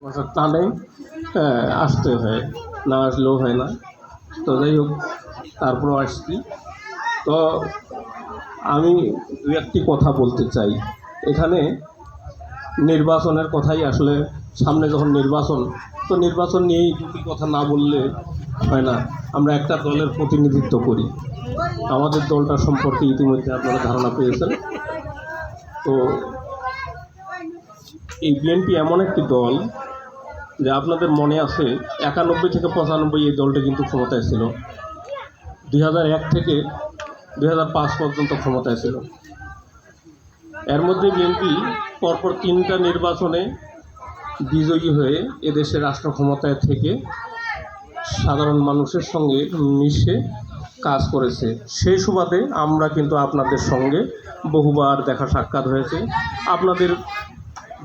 বসার টানে আসতে হয়, না আসলেও হয় না। তো যাই হোক, তারপরেও আসছি। তো আমি দু একটি কথা বলতে চাই। এখানে নির্বাচনের কথাই আসলে, সামনে যখন নির্বাচন, তো নির্বাচন নিয়েই দুটি কথা না বললে হয় না। আমরা একটা দলের প্রতিনিধিত্ব করি, আমাদের দলটা সম্পর্কে ইতিমধ্যে আপনারা ধারণা পেয়েছেন। তো এই বিএনপি এমন একটি দল যে আপনাদের মনে আছে 91 থেকে 95 এই দলটা কিন্তু ক্ষমতায় ছিল, 2001 থেকে 2005 পর্যন্ত ক্ষমতায় ছিল। এর মধ্যে বিএনপি পরপর 3টা নির্বাচনে বিজয়ী হয়ে এদেশের রাষ্ট্র ক্ষমতায় থেকে সাধারণ মানুষের সঙ্গে মিশে কাজ করেছে। সেই সুবাদে আমরা কিন্তু আপনাদের সঙ্গে বহুবার দেখা সাক্ষাৎ হয়েছে। আপনাদের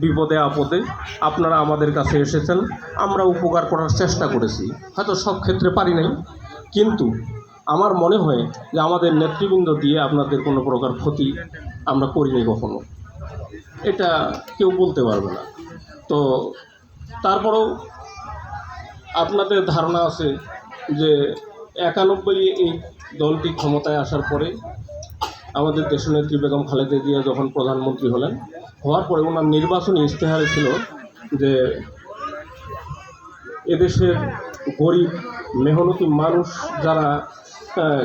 বিপদে আপদে আপনারা আমাদের কাছে এসেছেন, আমরা উপকার করার চেষ্টা করেছি। হয়তো সব ক্ষেত্রে পারি নাই, কিন্তু আমার মনে হয় যে আমাদের নেতৃবৃন্দ দিয়ে আপনাদের কোনো প্রকার ক্ষতি আমরা করিনি কখনো, এটা কেউ বলতে পারবে না। তো তারপরেও আপনাদের ধারণা আছে যে 91 এই দলটি ক্ষমতায় আসার পরে আমাদের দেশনেত্রী বেগম খালেদা জিয়া যখন প্রধানমন্ত্রী হওয়ার পরে ওনার নির্বাচনী ইশতেহারে ছিল যে এদেশের গরিব মেহনতি মানুষ, যারা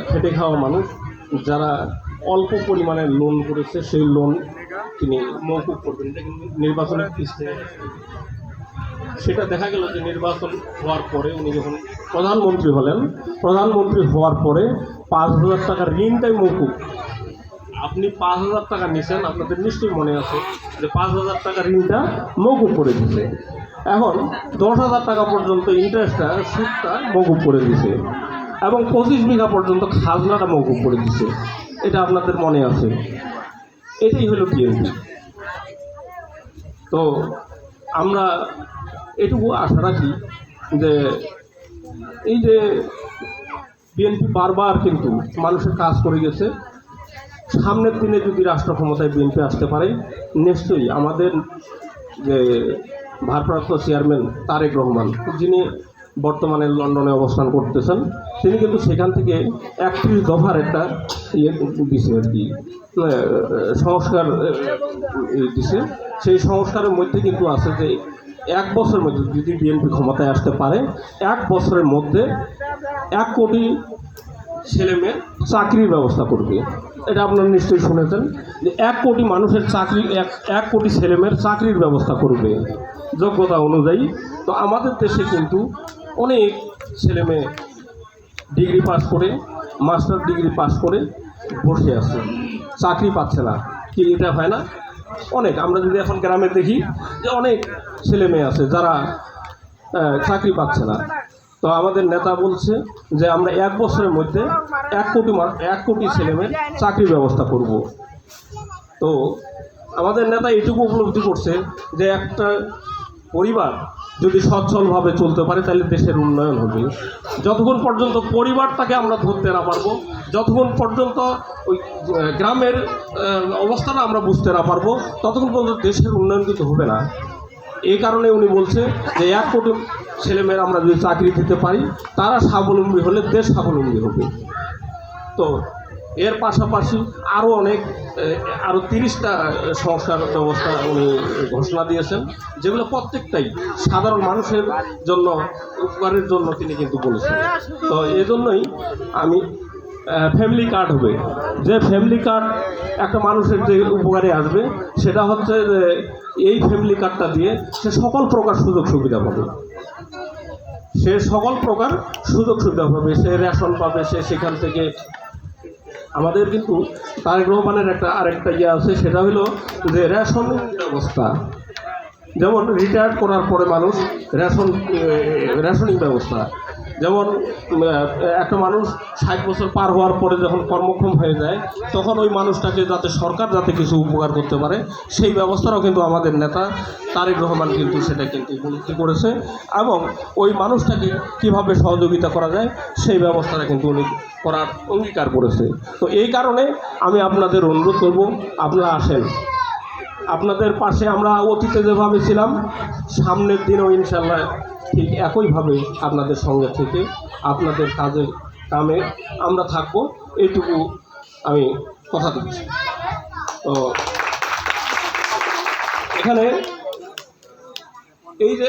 খেটে খাওয়া মানুষ, যারা অল্প পরিমাণে লোন করেছে সেই লোন তিনি মওকুফ করবেন। এটা কিন্তু নির্বাচনের ইশতেহার। সেটা দেখা গেল যে নির্বাচন হওয়ার পরে উনি যখন প্রধানমন্ত্রী হওয়ার পরে 5,000 টাকার ঋণটাই মওকুফ। আপনি 5,000 টাকা নিছেন, আপনাদের নিশ্চয়ই মনে আছে যে 5,000 টাকা ঋণটা মওকুফ করে দিছে। এখন 10,000 টাকা পর্যন্ত ইন্টারেস্টটা, সুদটা মওকুফ করে দিছে, এবং 25 বিঘা পর্যন্ত খাজনাটা মওকুফ করে দিছে। এটা আপনাদের মনে আছে। এটাই হলো বিএনপি। তো আমরা এটুকু আশা রাখি যে এই যে বিএনপি বারবার কিন্তু মানুষের কাজ করে গেছে, সামনের দিনে যদি রাষ্ট্র ক্ষমতায় বিএনপি আসতে পারে, নিশ্চয়ই আমাদের যে ভারপ্রাপ্ত চেয়ারম্যান তারেক রহমান, যিনি বর্তমানে লন্ডনে অবস্থান করতেছেন, তিনি কিন্তু সেখান থেকে 31 দফার একটা দিছে আর কি, সংস্কার দিছে। সেই সংস্কারের মধ্যে কিন্তু আছে যে 1 বছরের মধ্যে যদি বিএনপি ক্ষমতায় আসতে পারে, 1 বছরের মধ্যে 1 কোটি ছেলেমেয়ের চাকরির ব্যবস্থা করবে। এটা আপনারা নিশ্চয়ই শুনেছেন যে 1 কোটি মানুষের চাকরি, 1 কোটি ছেলেমেয়ের চাকরির ব্যবস্থা করবে যোগ্যতা অনুযায়ী। তো আমাদের দেশে কিন্তু অনেক ছেলেমেয়ে ডিগ্রি পাস করে, মাস্টার ডিগ্রি পাস করে বসে আছে, চাকরি পাচ্ছে না। কি এটা হয় না? অনেক, আমরা যদি এখন গ্রামে দেখি যে অনেক ছেলে মেয়ে আছে যারা চাকরি পাচ্ছে না। তো আমাদের নেতা বলছে যে আমরা 1 বছরের মধ্যে 1 কোটি ছেলেমেয়ের চাকরির ব্যবস্থা করব। তো আমাদের নেতা এটুকু উপলব্ধি করছে যে একটা পরিবার যদি সচ্ছলভাবে চলতে পারে তাহলে দেশের উন্নয়ন হবে। যতক্ষণ পর্যন্ত পরিবারটাকে আমরা ধরতে না পারবো, যতক্ষণ পর্যন্ত ওই গ্রামের অবস্থাটা আমরা বুঝতে না পারবো, ততক্ষণ পর্যন্ত দেশের উন্নয়ন কিন্তু হবে না। এই কারণে উনি বলছে যে 1 কোটি ছেলেমেয়েরা আমরা যদি চাকরি দিতে পারি, তারা স্বাবলম্বী হলে দেশ স্বাবলম্বী হবে। তো এর পাশাপাশি আরও অনেক, আরও 30টা সংস্কার ব্যবস্থা উনি ঘোষণা দিয়েছেন, যেগুলো প্রত্যেকটাই সাধারণ মানুষের জন্য, উপকারের জন্য তিনি কিন্তু বলেছেন। তো এজন্যই আমি ফ্যামিলি কার্ড হবে, যে ফ্যামিলি কার্ড একটা মানুষের যে উপকারে আসবে, সেটা হচ্ছে যে এই ফ্যামিলি কার্ডটা দিয়ে সে সকল প্রকার সুযোগ সুবিধা পাবে, সে সকল প্রকার সুযোগ সুবিধা পাবে, সে রেশন পাবে, সে সেখান থেকে। আমাদের কিন্তু তারেক রহমানের আরেকটা আছে, সেটা হলো যে রেশন ব্যবস্থা। যেমন রিটায়ার্ড করার পরে মানুষ রেশনিং ব্যবস্থা, যেমন একটা মানুষ 60 বছর পার হওয়ার পরে যখন কর্মক্ষম হয়ে যায়, তখন ওই মানুষটাকে যাতে সরকার যাতে কিছু উপকার করতে পারে, সেই ব্যবস্থাটাও কিন্তু আমাদের নেতা তারেক রহমান কিন্তু সেটা কিন্তু উপলব্ধি করেছে, এবং ওই মানুষটাকে কিভাবে সহযোগিতা করা যায় সেই ব্যবস্থাটা কিন্তু উনি করার অঙ্গীকার করেছে। তো এই কারণে আমি আপনাদের অনুরোধ করব, আপনারা আসেন, আপনাদের পাশে আমরা অতীতে যেভাবে ছিলাম সামনের দিনেও ইনশাল্লাহ ঠিক একইভাবে আপনাদের সঙ্গে থেকে আপনাদের কাজের কামে আমরা থাকবো, এইটুকু আমি কথা দিচ্ছি। তো এখানে এই যে